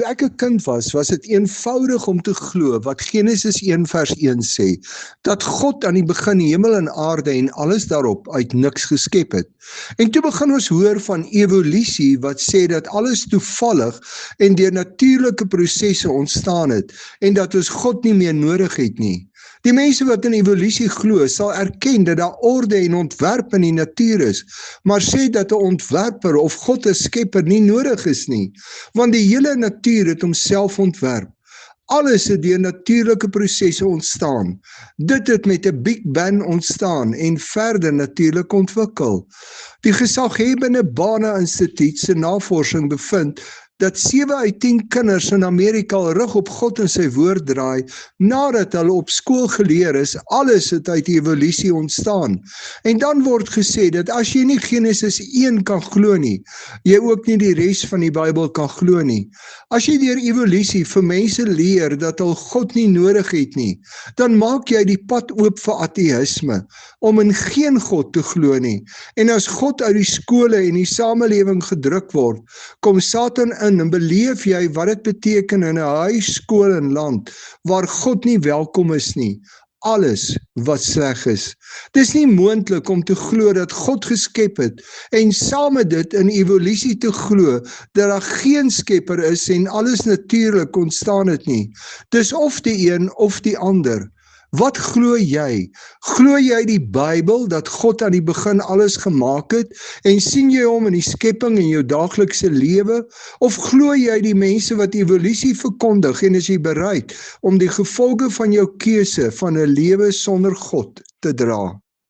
Toe ek 'n kind was dit eenvoudig om te glo wat Genesis 1 vers 1 sê, dat God aan die begin hemel en aarde en alles daarop uit niks geskep het. En toe begin ons hoor van evolusie wat sê dat alles toevallig en deur natuurlike prosesse ontstaan het en dat ons God nie meer nodig het nie. Die mense wat in evolusie glo, sal erken dat daar orde en ontwerp in die natuur is, maar sê dat 'n ontwerper of God 'n skepper nie nodig is nie, want die hele natuur het homself ontwerp. Alles het deur natuurlike prosesse ontstaan. Dit het met 'n Big Bang ontstaan en verder natuurlik ontwikkel. Die Gesaghebende Bane Instituut se navorsing bevind dat 7 uit 10 kinders in Amerika al rug op God en sy woord draai, nadat hulle op skool geleer is, alles het uit evolusie ontstaan. En dan word gesê dat as jy nie Genesis 1 kan glo nie, jy ook nie die res van die Bybel kan glo nie. As jy deur evolusie vir mense leer dat hulle God nie nodig het nie, dan maak jy die pad oop vir ateïsme, om in geen God te glo nie. En as God uit die skole en die samelewing gedruk word, kom Satan in en beleef jy wat dit beteken in 'n huis, skool en land, waar God nie welkom is nie. Alles wat sleg is. Dis nie moontlik om te glo dat God geskep het en saam met dit in evolusie te glo dat daar geen skepper is en alles natuurlik ontstaan het nie. Dis of die een of die ander. Wat glo jy? Glo jy die Bybel dat God aan die begin alles gemaak het en sien jy hom in die skepping in jou daaglikse lewe? Of glo jy die mense wat evolusie verkondig en is jy bereid om die gevolge van jou keuse van 'n lewe sonder God te dra?